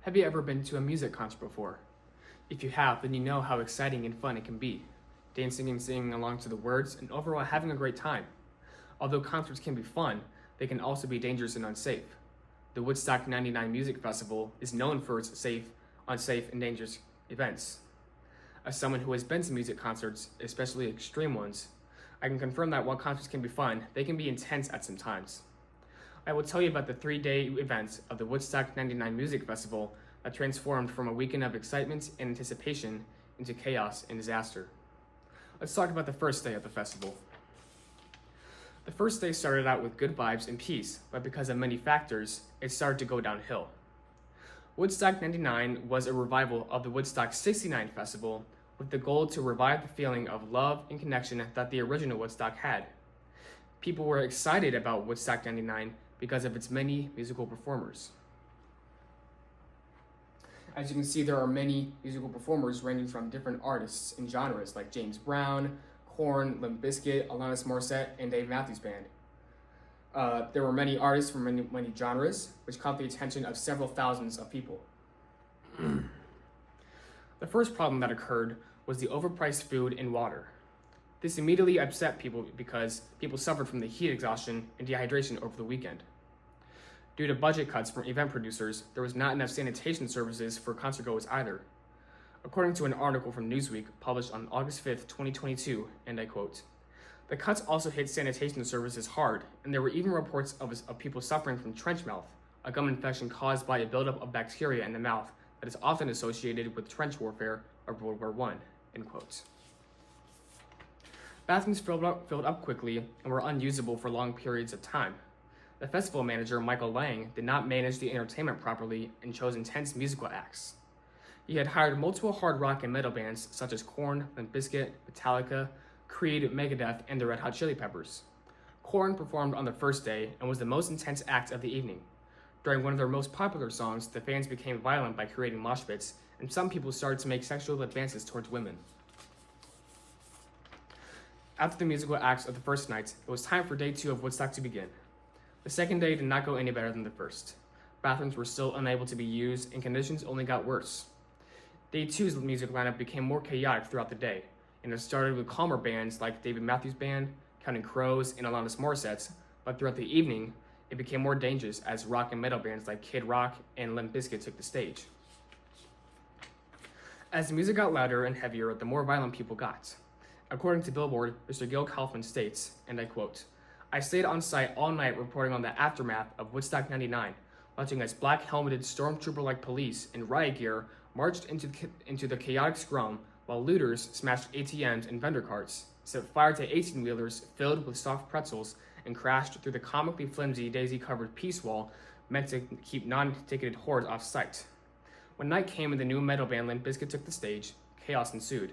Have you ever been to a music concert before? If you have, then you know how exciting and fun it can be. Dancing and singing along to the words, and overall having a great time. Although concerts can be fun, they can also be dangerous and unsafe. The Woodstock '99 Music Festival is known for its unsafe, and dangerous events. As someone who has been to music concerts, especially extreme ones, I can confirm that while concerts can be fun, they can be intense at some times. I will tell you about the 3-day events of the Woodstock '99 Music Festival that transformed from a weekend of excitement and anticipation into chaos and disaster. Let's talk about the first day of the festival. The first day started out with good vibes and peace, but because of many factors, it started to go downhill. Woodstock '99 was a revival of the Woodstock '69 festival with the goal to revive the feeling of love and connection that the original Woodstock had. People were excited about Woodstock '99 because of its many musical performers. As you can see, there are many musical performers ranging from different artists and genres like James Brown, Korn, Limp Bizkit, Alanis Morissette, and Dave Matthews Band. There were many artists from many genres, which caught the attention of several thousands of people. The first problem that occurred was the overpriced food and water. This immediately upset people because people suffered from the heat exhaustion and dehydration over the weekend. Due to budget cuts from event producers, there was not enough sanitation services for concertgoers either. According to an article from Newsweek published on August 5th, 2022, and I quote, "The cuts also hit sanitation services hard, and there were even reports of people suffering from trench mouth, a gum infection caused by a buildup of bacteria in the mouth that is often associated with trench warfare of World War I, end quote. Bathrooms filled up quickly and were unusable for long periods of time. The festival manager, Michael Lang, did not manage the entertainment properly and chose intense musical acts. He had hired multiple hard rock and metal bands such as Korn, Limp Bizkit, Metallica, Creed, Megadeth, and the Red Hot Chili Peppers. Korn performed on the first day and was the most intense act of the evening. During one of their most popular songs, the fans became violent by creating mosh pits, and some people started to make sexual advances towards women. After the musical acts of the first night, it was time for day 2 of Woodstock to begin. The second day did not go any better than the first. Bathrooms were still unable to be used, and conditions only got worse. Day 2's music lineup became more chaotic throughout the day, and it started with calmer bands like David Matthews Band, Counting Crows, and Alanis Morissette, but throughout the evening, it became more dangerous as rock and metal bands like Kid Rock and Limp Bizkit took the stage. As the music got louder and heavier, the more violent people got. According to Billboard, Mr. Gil Kaufman states, and I quote, "I stayed on site all night reporting on the aftermath of Woodstock '99, watching as black-helmeted stormtrooper-like police in riot gear marched into the chaotic scrum while looters smashed ATMs and vendor carts, set fire to 18-wheelers filled with soft pretzels, and crashed through the comically flimsy daisy-covered peace wall meant to keep non-ticketed hordes off site. When night came and the new metal band Limp Bizkit took the stage, chaos ensued.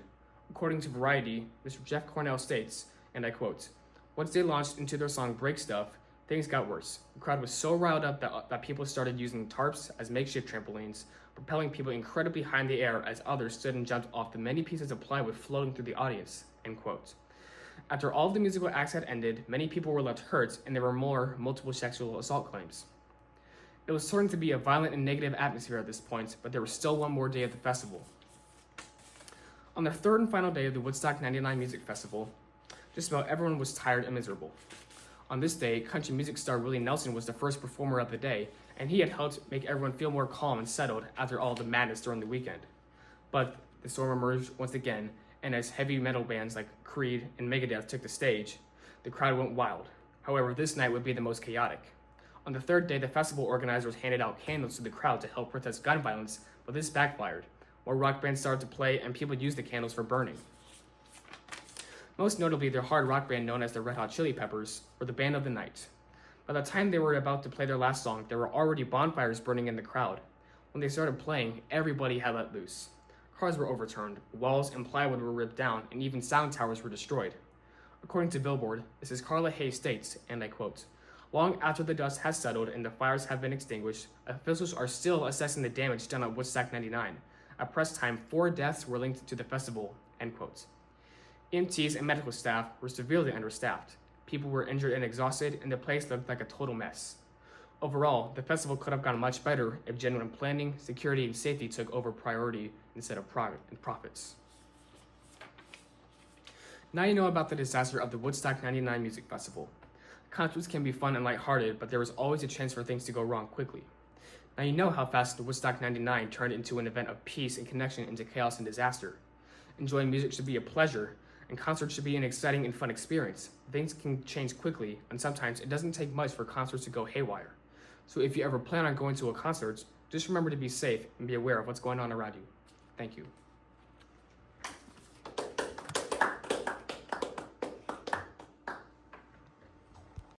According to Variety, Mr. Jeff Cornell states, and I quote, "Once they launched into their song Break Stuff, things got worse. The crowd was so riled up that people started using tarps as makeshift trampolines, propelling people incredibly high in the air as others stood and jumped off the many pieces of plywood floating through the audience," end quote. After all of the musical acts had ended, many people were left hurt and there were more multiple sexual assault claims. It was starting to be a violent and negative atmosphere at this point, but there was still one more day of the festival. On the third and final day of the Woodstock '99 Music Festival, just about everyone was tired and miserable. On this day, country music star Willie Nelson was the first performer of the day, and he had helped make everyone feel more calm and settled after all the madness during the weekend. But the storm emerged once again, and as heavy metal bands like Creed and Megadeth took the stage, the crowd went wild. However, this night would be the most chaotic. On the third day, the festival organizers handed out candles to the crowd to help protest gun violence, but this backfired. More rock bands started to play, and people used the candles for burning. Most notably, their hard rock band known as the Red Hot Chili Peppers were the band of the night. By the time they were about to play their last song, there were already bonfires burning in the crowd. When they started playing, everybody had let loose. Cars were overturned, walls and plywood were ripped down, and even sound towers were destroyed. According to Billboard, this is Carla Hayes states, and I quote, "Long after the dust has settled and the fires have been extinguished, officials are still assessing the damage done at Woodstock '99. At press time, 4 deaths were linked to the festival," end quote. EMTs and medical staff were severely understaffed. People were injured and exhausted, and the place looked like a total mess. Overall, the festival could have gone much better if genuine planning, security, and safety took over priority instead of profits. Now you know about the disaster of the Woodstock 99 Music Festival. Concerts can be fun and lighthearted, but there is always a chance for things to go wrong quickly. Now you know how fast the Woodstock 99 turned into an event of peace and connection into chaos and disaster. Enjoying music should be a pleasure, and concerts should be an exciting and fun experience. Things can change quickly, and sometimes it doesn't take much for concerts to go haywire. So if you ever plan on going to a concert, just remember to be safe and be aware of what's going on around you. Thank you.